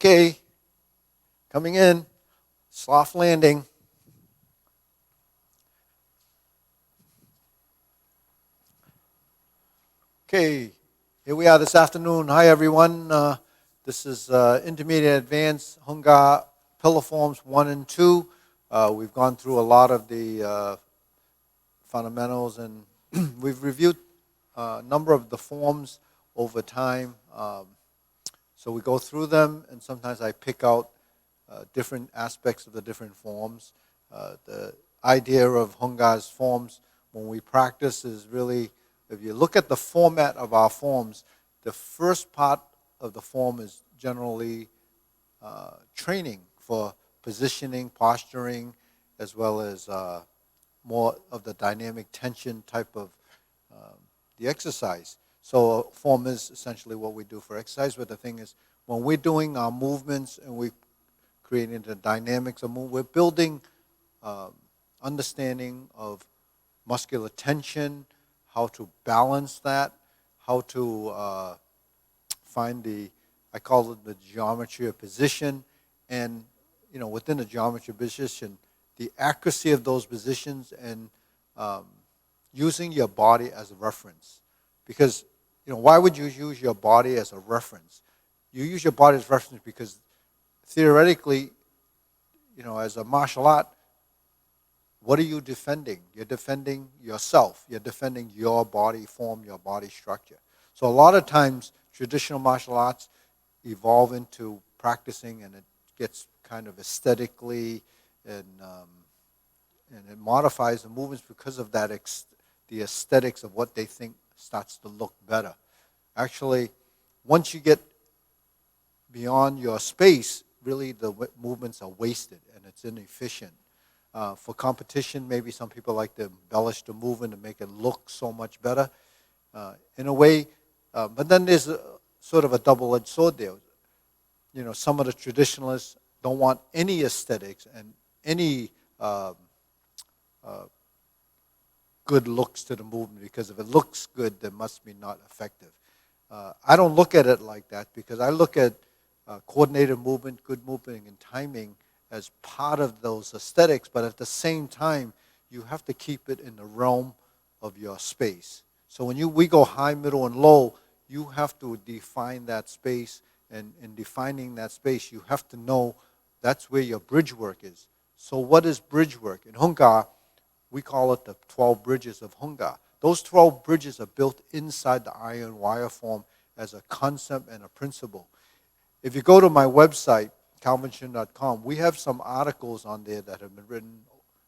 Okay, coming in, soft landing. Okay, here we are this afternoon. Hi everyone. This is Intermediate Advanced Hung Gar Pillar Forms 1 and 2. We've gone through a lot of the fundamentals and we've reviewed a number of the forms over time. So we go through them and sometimes I pick out different aspects of the different forms. The idea of Hung Gar's forms when we practice is really, if you look at the format of our forms, the first part of the form is generally training for positioning, posturing, as well as more of the dynamic tension type of the exercise. So form is essentially what we do for exercise, but the thing is, when we're doing our movements and we're creating the dynamics of movement, we're building understanding of muscular tension, how to balance that, how to find I call it the geometry of position, and within the geometry of position, the accuracy of those positions and using your body as a reference. Because, why would you use your body as a reference? You use your body as a reference because theoretically, as a martial art, what are you defending? You're defending yourself. You're defending your body form, your body structure. So a lot of times, traditional martial arts evolve into practicing, and it gets kind of aesthetically, and it modifies the movements because of that, the aesthetics of what they think starts to look better. Actually, once you get beyond your space, really the movements are wasted and it's inefficient. For competition, maybe some people like to embellish the movement to make it look so much better. In a way, but then there's sort of a double-edged sword there. Some of the traditionalists don't want any aesthetics and any good looks to the movement, because if it looks good, then must be not effective. I don't look at it like that, because I look at coordinated movement, good movement, and timing as part of those aesthetics, but at the same time, you have to keep it in the realm of your space. So when we go high, middle, and low, you have to define that space, and in defining that space, you have to know that's where your bridge work is. So what is bridge work? In Hung Gar, we call it the 12 bridges of Hung Gar. Those 12 bridges are built inside the iron wire form as a concept and a principle. If you go to my website, calvinshin.com, we have some articles on there that have been written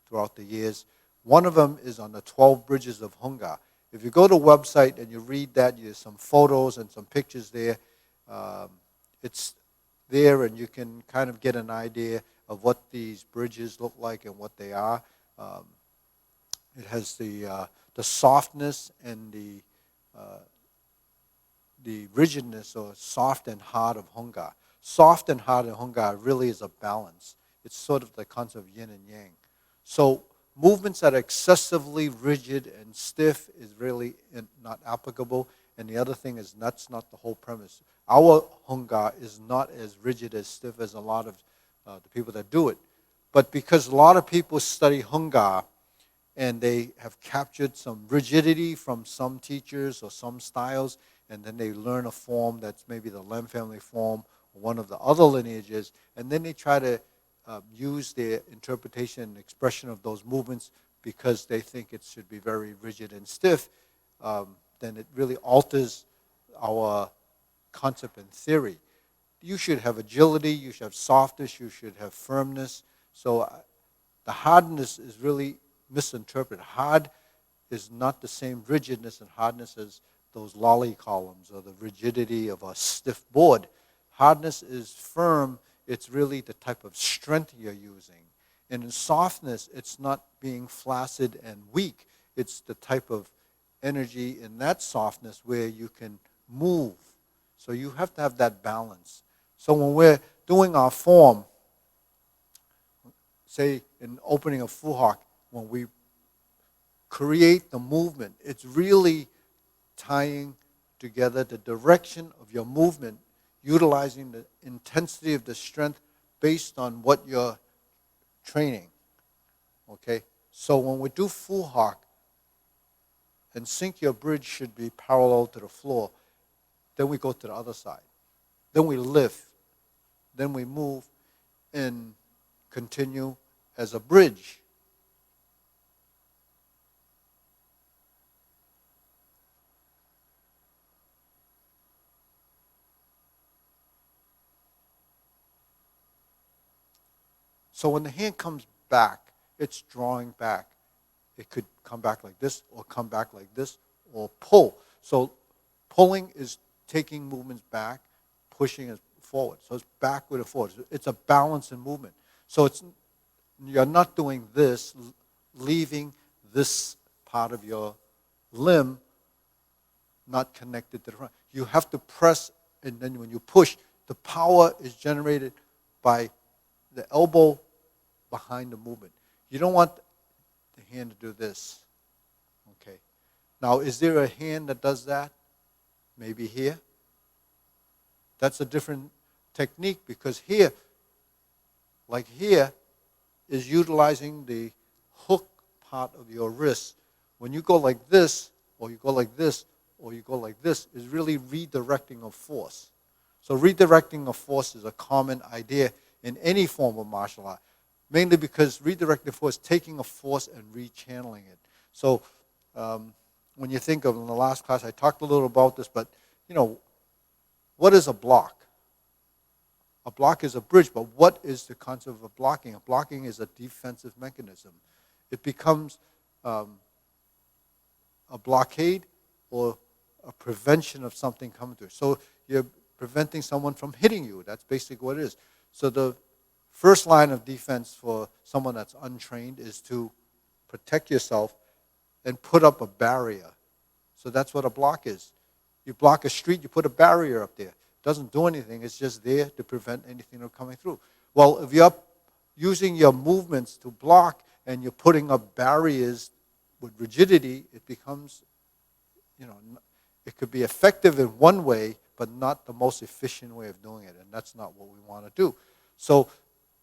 throughout the years. One of them is on the 12 bridges of Hung Gar. If you go to the website and you read that, there's some photos and some pictures there. It's there, and you can kind of get an idea of what these bridges look like and what they are. It has the softness and the rigidness, or soft and hard, of Hung Gar. Soft and hard in Hung Gar really is a balance. It's sort of the concept of yin and yang. So movements that are excessively rigid and stiff is really not applicable. And the other thing is, that's not the whole premise. Our Hung Gar is not as rigid, as stiff as a lot of the people that do it. But because a lot of people study Hung Gar, and they have captured some rigidity from some teachers or some styles, and then they learn a form that's maybe the Lem family form, or one of the other lineages, and then they try to use their interpretation and expression of those movements because they think it should be very rigid and stiff, then it really alters our concept and theory. You should have agility, you should have softness, you should have firmness. So the hardness is really misinterpreted. Hard is not the same rigidness and hardness as those lolly columns or the rigidity of a stiff board. Hardness is firm. It's really the type of strength you're using. And in softness, it's not being flaccid and weak. It's the type of energy in that softness where you can move. So you have to have that balance. So when we're doing our form, say in opening a footwork, when we create the movement, it's really tying together the direction of your movement utilizing the intensity of the strength based on what you're training. Okay? So when we do full hawk and sink, your bridge should be parallel to the floor. Then we go to the other side. Then we lift. Then we move and continue as a bridge. So when the hand comes back, it's drawing back. It could come back like this, or come back like this, or pull. So pulling is taking movements back, pushing is forward. So it's backward and forward. It's a balance in movement. So you're not doing this, leaving this part of your limb not connected to the front. You have to press, and then when you push, the power is generated by the elbow behind the movement. You don't want the hand to do this. Okay. Now, is there a hand that does that? Maybe here. That's a different technique, because here, like here, is utilizing the hook part of your wrist. When you go like this, or you go like this, or you go like this, is really redirecting of force. So redirecting of force is a common idea in any form of martial art, mainly because redirecting force, taking a force and rechanneling it. So when you think of, in the last class, I talked a little about this, but what is a block? A block is a bridge, but what is the concept of blocking? A blocking is a defensive mechanism. It becomes a blockade or a prevention of something coming through. So you're preventing someone from hitting you. That's basically what it is. So the first line of defense for someone that's untrained is to protect yourself and put up a barrier. So that's what a block is. You block a street, you put a barrier up there. It doesn't do anything, it's just there to prevent anything from coming through. Well, if you're using your movements to block and you're putting up barriers with rigidity, it becomes, it could be effective in one way, but not the most efficient way of doing it, and that's not what we want to do. So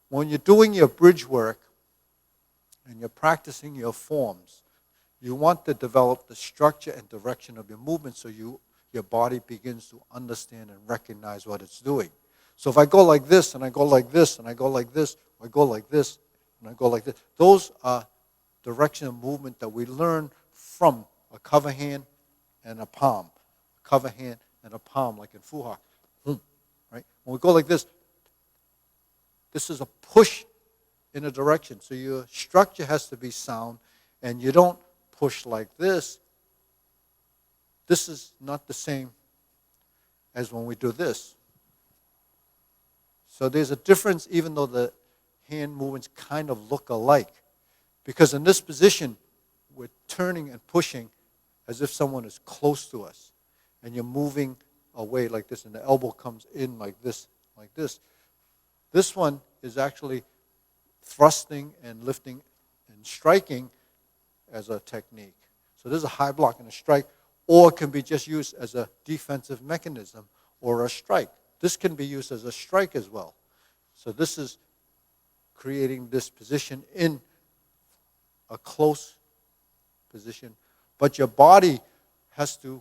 when you're doing your bridge work and you're practicing your forms, you want to develop the structure and direction of your movement so your body begins to understand and recognize what it's doing. So if I go like this, and I go like this, and I go like this, or I go like this, and I go like this, those are direction of movement that we learn from a cover hand and a palm. A cover hand and a palm, like in full hawk. Right? When we go like this is a push in a direction. So your structure has to be sound, and you don't push like this. This is not the same as when we do this. So there's a difference, even though the hand movements kind of look alike. Because in this position, we're turning and pushing as if someone is close to us. And you're moving away like this, and the elbow comes in like this, like this. This one is actually thrusting and lifting and striking as a technique. So there's a high block and a strike, or it can be just used as a defensive mechanism or a strike. This can be used as a strike as well. So this is creating this position in a close position, but your body has to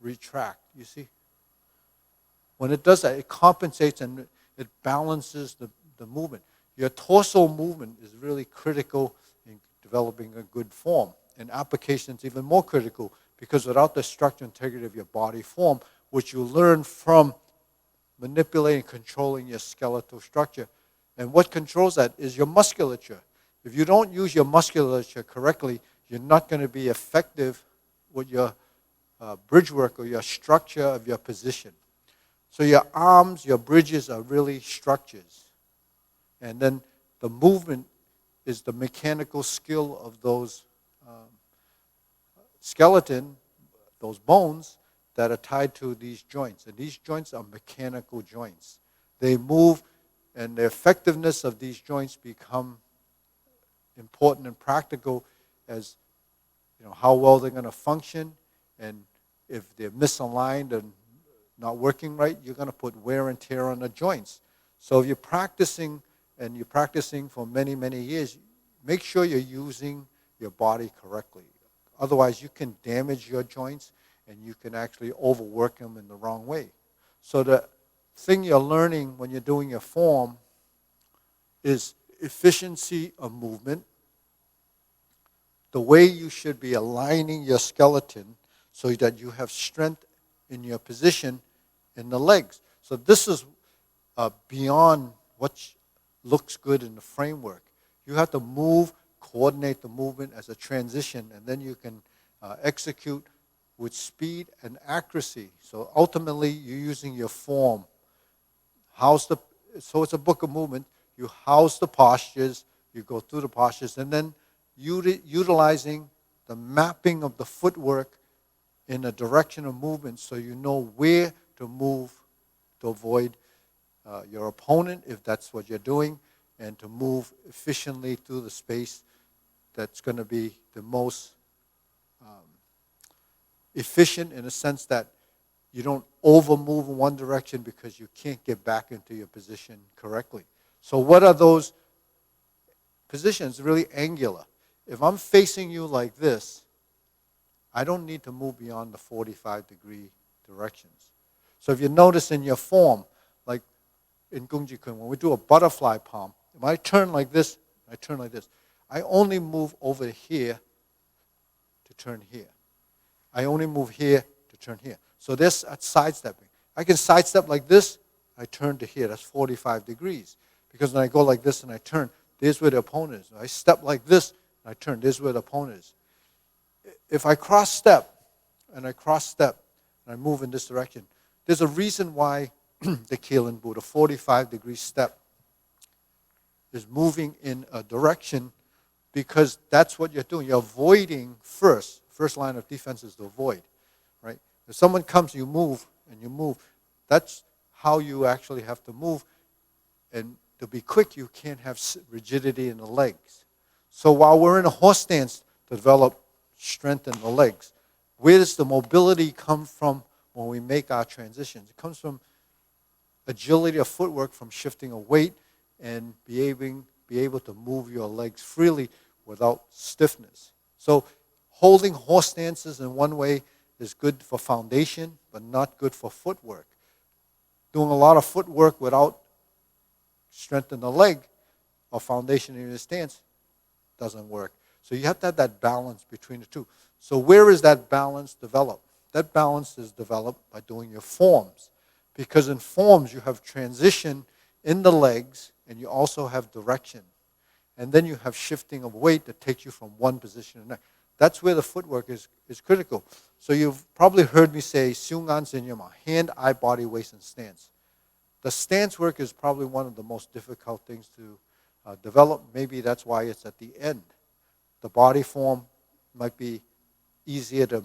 retract, you see? When it does that, it compensates and it balances the movement. Your torso movement is really critical in developing a good form. And application is even more critical, because without the structure and integrity of your body form, which you learn from manipulating, controlling your skeletal structure. And what controls that is your musculature. If you don't use your musculature correctly, you're not going to be effective with your bridge work or your structure of your position. So your arms, your bridges are really structures. And then the movement is the mechanical skill of those skeleton, those bones that are tied to these joints. And these joints are mechanical joints. They move, and the effectiveness of these joints become important and practical as how well they're going to function, and if they're misaligned and not working right, you're going to put wear and tear on the joints. So if you're practicing, and you're practicing for many, many years, make sure you're using your body correctly. Otherwise, you can damage your joints, and you can actually overwork them in the wrong way. So the thing you're learning when you're doing your form is efficiency of movement, the way you should be aligning your skeleton so that you have strength in your position in the legs. So this is beyond what looks good in the framework. You have to move, coordinate the movement as a transition, and then you can execute with speed and accuracy. So ultimately, you're using your form. So it's a book of movement. You house the postures, you go through the postures, and then utilizing the mapping of the footwork in a direction of movement so you know where to move to avoid your opponent, if that's what you're doing, and to move efficiently through the space that's going to be the most efficient, in a sense that you don't over move in one direction because you can't get back into your position correctly. So what are those positions? Really angular. If I'm facing you like this, I don't need to move beyond the 45-degree directions. So if you notice in your form, like in Kuen, when we do a butterfly palm, if I turn like this, I turn like this. I only move over here to turn here. I only move here to turn here. So that's sidestepping. I can sidestep like this, I turn to here. That's 45 degrees. Because when I go like this and I turn, there's where the opponent is. I step like this, and I turn, there's where the opponent is. If I cross step, and I move in this direction, there's a reason why the Kuen Buddha, 45-degree step, is moving in a direction, because that's what you're doing. You're avoiding first. First line of defense is to avoid, right? If someone comes, you move, and you move. That's how you actually have to move. And to be quick, you can't have rigidity in the legs. So while we're in a horse stance to develop strength in the legs, where does the mobility come from when we make our transitions? It comes from agility of footwork, from shifting a weight and be able to move your legs freely without stiffness. So holding horse stances in one way is good for foundation, but not good for footwork. Doing a lot of footwork without strength in the leg or foundation in your stance doesn't work. So you have to have that balance between the two. So where is that balance developed? That balance is developed by doing your forms. Because in forms, you have transition in the legs, and you also have direction. And then you have shifting of weight that takes you from one position to the next. That's where the footwork is critical. So you've probably heard me say, Seong Senyama, hand, eye, body, waist, and stance. The stance work is probably one of the most difficult things to develop. Maybe that's why it's at the end. The body form might be easier to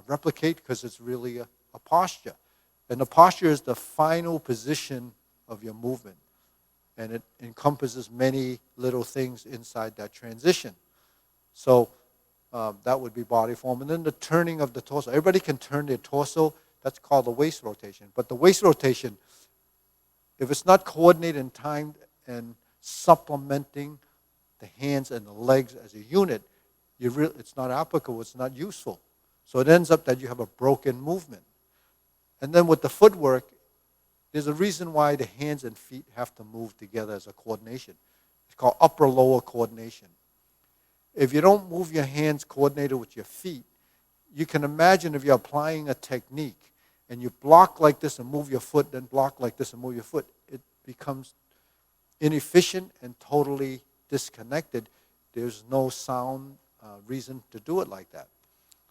replicate because it's really a posture. And the posture is the final position of your movement. And it encompasses many little things inside that transition. So that would be body form. And then the turning of the torso. Everybody can turn their torso. That's called the waist rotation. But the waist rotation, if it's not coordinated and timed and supplementing the hands and the legs as a unit, it's not applicable, it's not useful. So it ends up that you have a broken movement. And then with the footwork, there's a reason why the hands and feet have to move together as a coordination. It's called upper-lower coordination. If you don't move your hands coordinated with your feet, you can imagine if you're applying a technique and you block like this and move your foot, then block like this and move your foot, it becomes inefficient and totally disconnected. There's no sound reason to do it like that.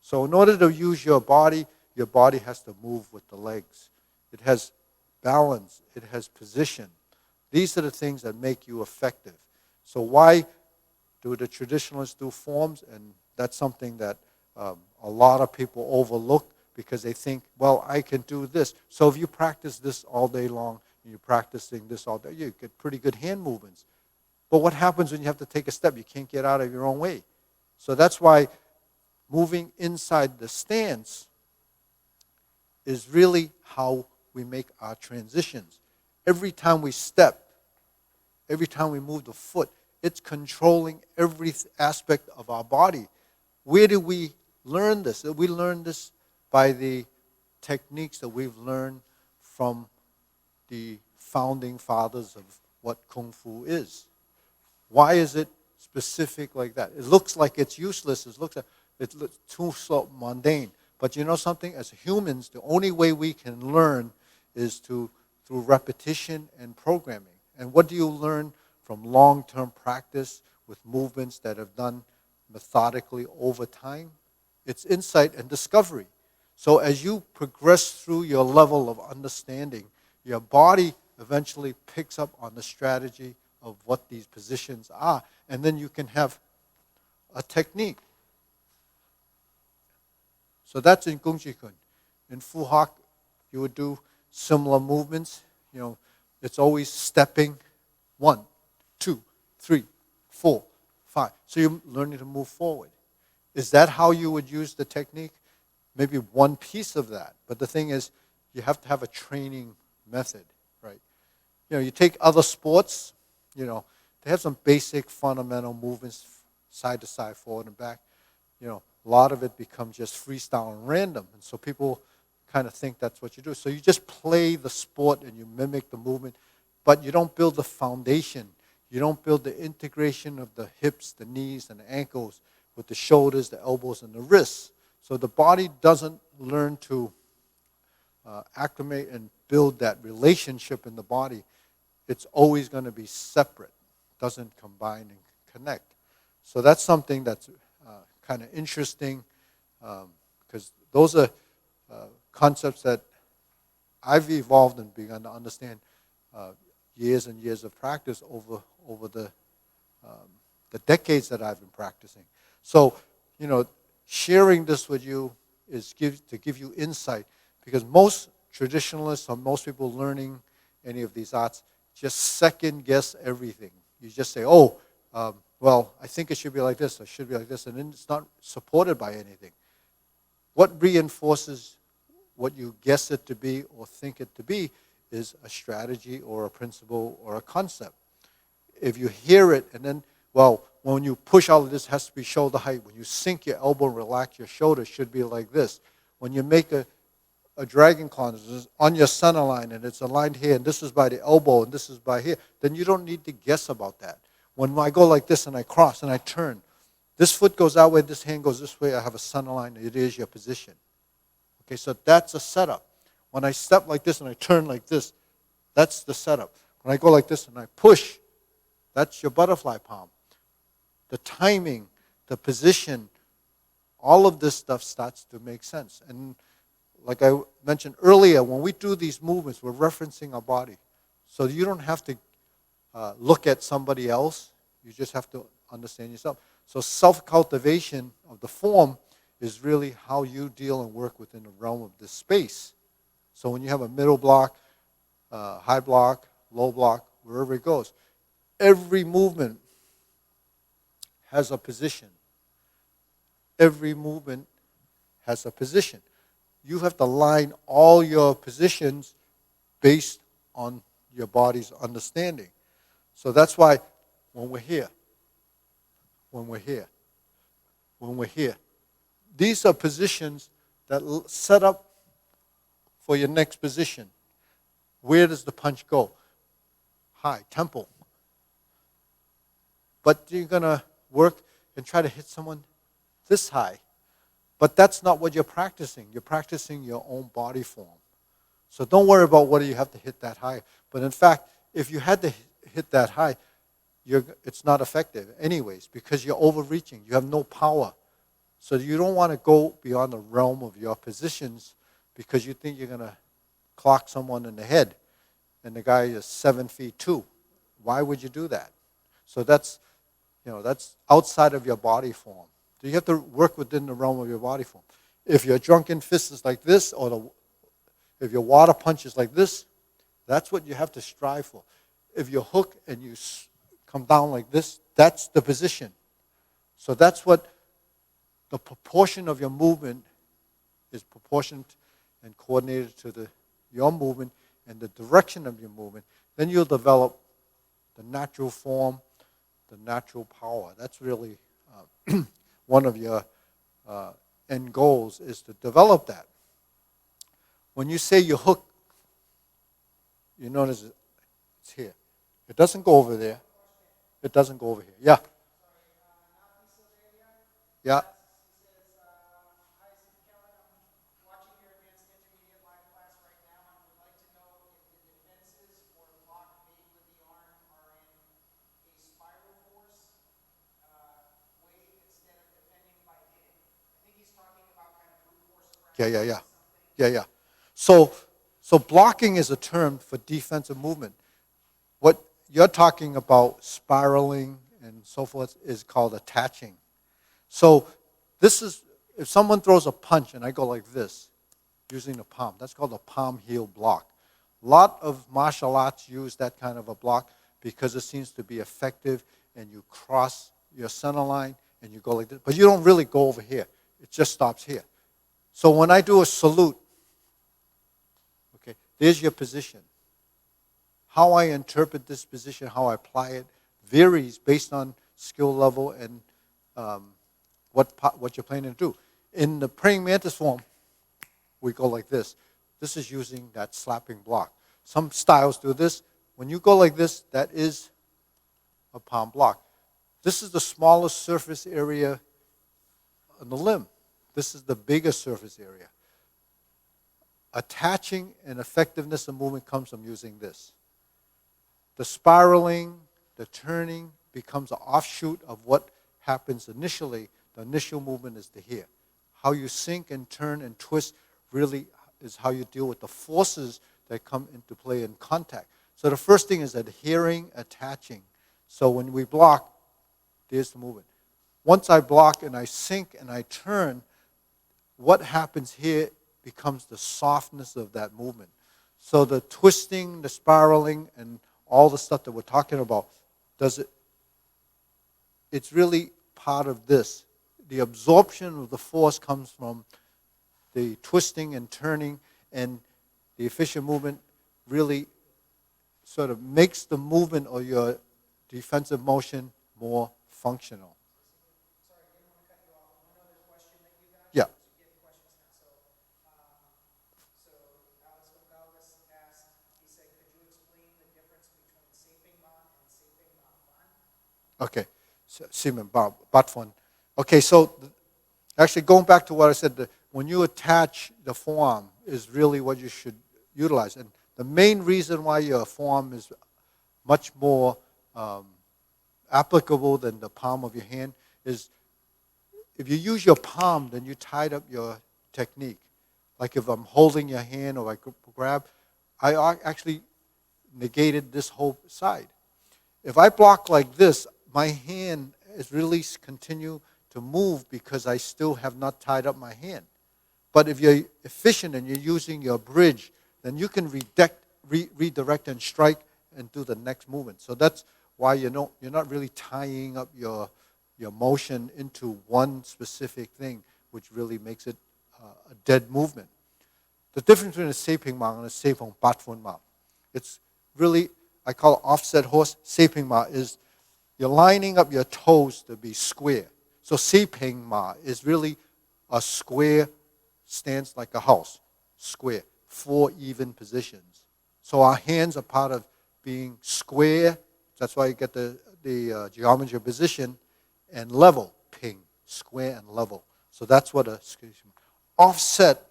So in order to use your body has to move with the legs. It has balance. It has position. These are the things that make you effective. So why do the traditionalists do forms? And that's something that a lot of people overlook because they think, well, I can do this. So if you practice this all day long, and you're practicing this all day, you get pretty good hand movements. But what happens when you have to take a step? You can't get out of your own way. So that's why moving inside the stance is really how we make our transitions. Every time we step, every time we move the foot, it's controlling every aspect of our body. Where do we learn this? We learn this by the techniques that we've learned from the founding fathers of what Kung Fu is. Why is it specific like that? It looks like it's useless. It looks too so mundane. But you know something? As humans, the only way we can learn is through repetition and programming. And what do you learn from long-term practice with movements that have done methodically over time? It's insight and discovery. So as you progress through your level of understanding, your body eventually picks up on the strategy of what these positions are, and then you can have a technique. So that's in Gung Chi Kun. In Fu Hak, you would do similar movements. You know, it's always stepping 1, 2, 3, 4, 5. So you're learning to move forward. Is that how you would use the technique? Maybe one piece of that. But the thing is, you have to have a training method, right? You know, you take other sports, you know, they have some basic fundamental movements, side to side, forward and back. You know, a lot of it becomes just freestyle and random. And so people kind of think that's what you do. So you just play the sport and you mimic the movement, but you don't build the foundation. You don't build the integration of the hips, the knees, and the ankles with the shoulders, the elbows, and the wrists. So the body doesn't learn to acclimate and build that relationship in the body. It's always going to be separate. It doesn't combine and connect. So that's something that's kind of interesting because those are concepts that I've evolved and begun to understand years and years of practice over the decades that I've been practicing. So, you know, sharing this with you is to give you insight, because most traditionalists or most people learning any of these arts just second guess everything. You just say, oh, well, I think it should be like this, or it should be like this, and then it's not supported by anything. What reinforces what you guess it to be or think it to be is a strategy or a principle or a concept. If you hear it and then, well, when you push all of this, it has to be shoulder height. When you sink your elbow and relax your shoulder, it should be like this. When you make a dragon claw on your center line and it's aligned here, and this is by the elbow and this is by here, then you don't need to guess about that. When I go like this and I cross and I turn, this foot goes that way, this hand goes this way, I have a center line, it is your position. Okay, so that's a setup. When I step like this and I turn like this, that's the setup. When I go like this and I push, that's your butterfly palm. The timing, the position, all of this stuff starts to make sense. And like I mentioned earlier, when we do these movements, we're referencing our body. So you don't have to look at somebody else. You just have to understand yourself. So self-cultivation of the form is really how you deal and work within the realm of this space. So when you have a middle block, high block, low block, wherever it goes, every movement has a position. Every movement has a position. You have to line all your positions based on your body's understanding. So that's why when we're here, these are positions that set up for your next position. Where does the punch go? High, temple. But you're going to work and try to hit someone this high. But that's not what you're practicing. You're practicing your own body form. So don't worry about whether you have to hit that high. But in fact, if you had to hit that high, it's not effective anyways, because you're overreaching. You have no power. So you don't want to go beyond the realm of your positions because you think you're going to clock someone in the head and the guy is 7'2". Why would you do that? So that's outside of your body form. So you have to work within the realm of your body form. If your drunken fist is like this, or if your water punch is like this, that's what you have to strive for. If you hook and you come down like this, that's the position. So that's what the proportion of your movement is proportioned and coordinate it to your movement and the direction of your movement, then you'll develop the natural form, the natural power. That's really one of your end goals, is to develop that. When you say you hook, you notice it's here. It doesn't go over there. It doesn't go over here. Yeah. Yeah. Yeah. So blocking is a term for defensive movement. What you're talking about, spiraling and so forth, is called attaching. So this is, if someone throws a punch and I go like this, using the palm, that's called a palm heel block. A lot of martial arts use that kind of a block because it seems to be effective, and you cross your center line and you go like this. But you don't really go over here. It just stops here. So when I do a salute, okay, there's your position. How I interpret this position, how I apply it, varies based on skill level and what you're planning to do. In the praying mantis form, we go like this. This is using that slapping block. Some styles do this. When you go like this, that is a palm block. This is the smallest surface area on the limb. This is the biggest surface area. Attaching and effectiveness of movement comes from using this. The spiraling, the turning becomes an offshoot of what happens initially. The initial movement is to here. How you sink and turn and twist really is how you deal with the forces that come into play in contact. So the first thing is adhering, attaching. So when we block, there's the movement. Once I block and I sink and I turn, what happens here becomes the softness of that movement. So the twisting, the spiraling, and all the stuff that we're talking about, it's really part of this. The absorption of the force comes from the twisting and turning, and the efficient movement really sort of makes the movement or your defensive motion more functional. Sorry, I didn't want to cut you off. One other question that you got? Yeah. You get questions now. So Alex Gonzalez asked, he said, could you explain the difference between Seiping Ma and Seiping Ma Fan? Okay, Simon Batfun. Okay, so actually going back to what I said, when you attach the forearm is really what you should utilize. And the main reason why your forearm is much more applicable than the palm of your hand is if you use your palm, then you tied up your technique. Like if I'm holding your hand or I grab, I actually negated this whole side. If I block like this, my hand is really continue to move because I still have not tied up my hand. But if you're efficient and you're using your bridge, then you can redirect and strike and do the next movement. So that's why you're not really tying up your motion into one specific thing, which really makes it a dead movement. The difference between a Seiping Ma and a Seiping Batfun Ma, it's really, I call it offset horse. Seiping Ma is you're lining up your toes to be square. So Seiping Ma is really a square stance like a house, square, 4 even positions. So our hands are part of being square. That's why you get the geometry of position, and level, ping, square and level. So that's what a offset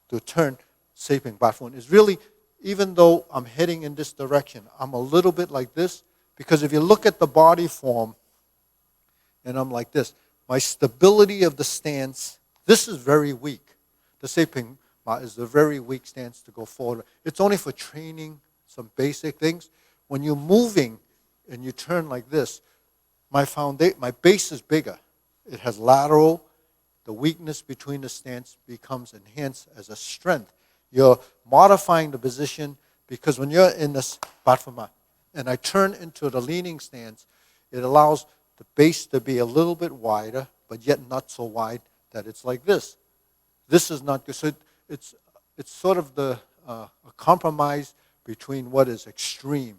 to turn Seiping Batfun is really, even though I'm heading in this direction, I'm a little bit like this, because if you look at the body form, and I'm like this, my stability of the stance, this is very weak. The Seiping Ma is a very weak stance to go forward. It's only for training some basic things. When you're moving and you turn like this, my base is bigger. It has lateral. The weakness between the stance becomes enhanced as a strength. You're modifying the position because when you're in this Batfun Ma and I turn into the leaning stance, it allows the base to be a little bit wider, but yet not so wide that it's like this. This is not good. So it's it's sort of a compromise between what is extreme.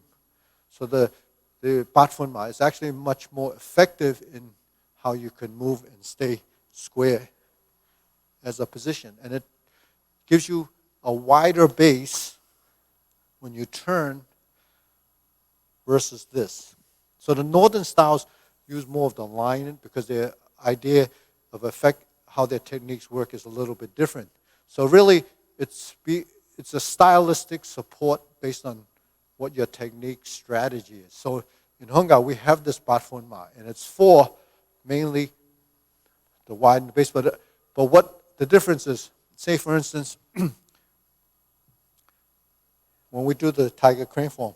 So the Batfun Ma is actually much more effective in how you can move and stay square as a position. And it gives you a wider base when you turn versus this. So the northern styles use more of the alignment because their idea of effect, how their techniques work, is a little bit different. So really, it's a stylistic support based on what your technique strategy is. So in Hung Gar, we have this Batfun Ma, and it's for mainly the widened base. But what the difference is, say for instance, when we do the tiger crane form,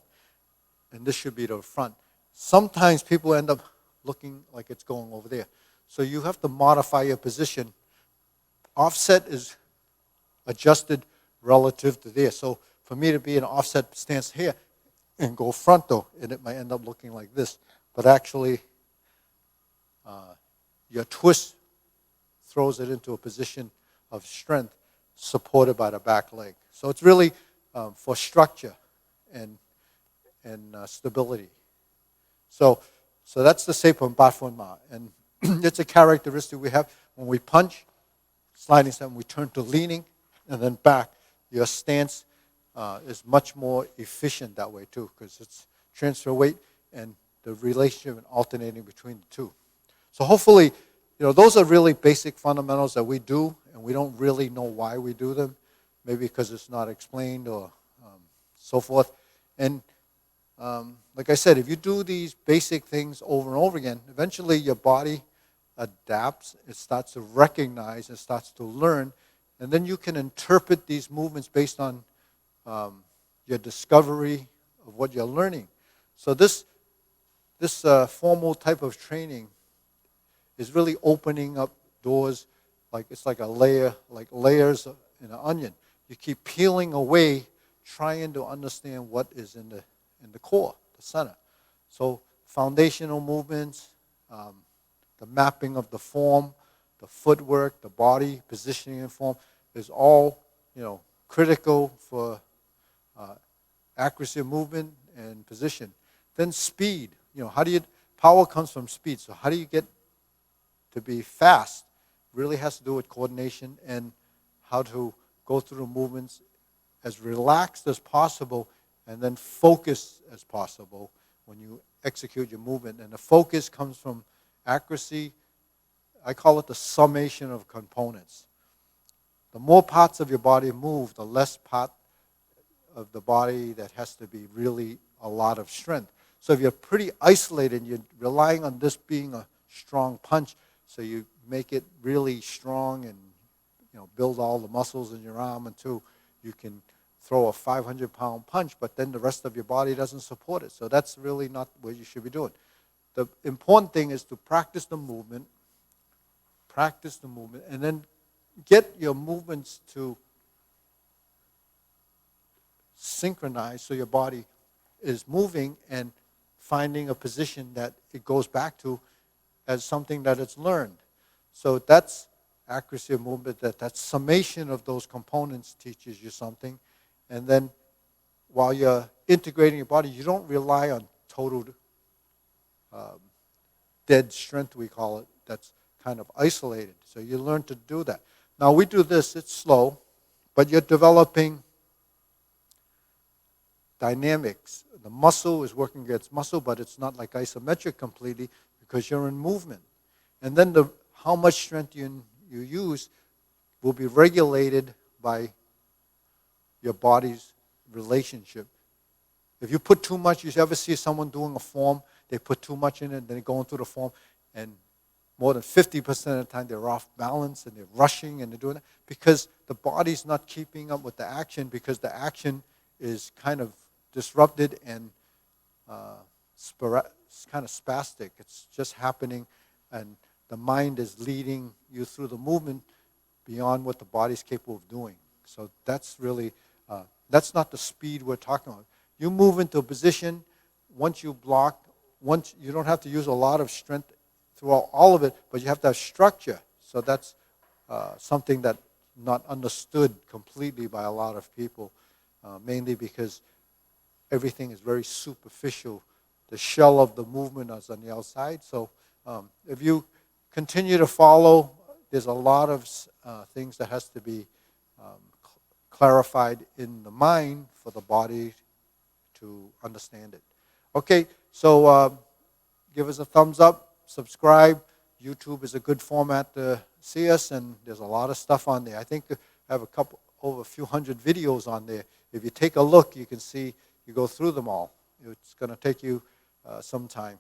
and this should be the front, sometimes people end up looking like it's going over there. So you have to modify your position. Offset is adjusted relative to there. So for me to be in an offset stance here and go frontal, and it might end up looking like this. But actually, your twist throws it into a position of strength supported by the back leg. So it's really for structure and stability. So that's the Seipon Batfun Ma. And it's a characteristic we have when we punch, sliding stance, we turn to leaning, and then back. Your stance is much more efficient that way too, because it's transfer weight and the relationship and alternating between the two. So hopefully, those are really basic fundamentals that we do, and we don't really know why we do them, maybe because it's not explained or so forth. And like I said, if you do these basic things over and over again, eventually your body adapts, it starts to recognize, it starts to learn, and then you can interpret these movements based on your discovery of what you're learning. So this formal type of training is really opening up doors, like it's like a layer, like layers in an onion. You keep peeling away, trying to understand what is in the core, the center. So foundational movements, the mapping of the form, the footwork, the body, positioning and form is all, critical for accuracy of movement and position. Then speed, power comes from speed. So how do you get to be fast? Really has to do with coordination and how to go through the movements as relaxed as possible and then focus as possible when you execute your movement. And the focus comes from accuracy. I call it the summation of components. The more parts of your body move, the less part of the body that has to be really a lot of strength. So if you're pretty isolated, you're relying on this being a strong punch, so you make it really strong and build all the muscles in your arm until you can throw a 500-pound punch, but then the rest of your body doesn't support it. So that's really not what you should be doing. The important thing is to practice the movement, and then get your movements to synchronize so your body is moving and finding a position that it goes back to as something that it's learned. So that's accuracy of movement, that summation of those components teaches you something. And then while you're integrating your body, you don't rely on total dead strength, we call it, that's kind of isolated. So you learn to do that. Now we do this, it's slow, but you're developing dynamics. The muscle is working against muscle, but it's not like isometric completely because you're in movement. And then how much strength you use will be regulated by your body's relationship. If you put too much, you ever see someone doing a form, they put too much in it, then they go into the form, and more than 50% of the time they're off balance and they're rushing and they're doing that because the body's not keeping up with the action because the action is kind of disrupted and it's kind of spastic. It's just happening and the mind is leading you through the movement beyond what the body's capable of doing. So that's really, that's not the speed we're talking about. You move into a position, once you block, you don't have to use a lot of strength throughout all of it, but you have to have structure. So that's something that not understood completely by a lot of people, mainly because everything is very superficial. The shell of the movement is on the outside. So if you continue to follow, there's a lot of things that has to be clarified in the mind for the body to understand it. Okay, so give us a thumbs up, subscribe. YouTube is a good format to see us, and there's a lot of stuff on there. I think I have over a few hundred videos on there. If you take a look, you can see, you go through them all. It's going to take you some time.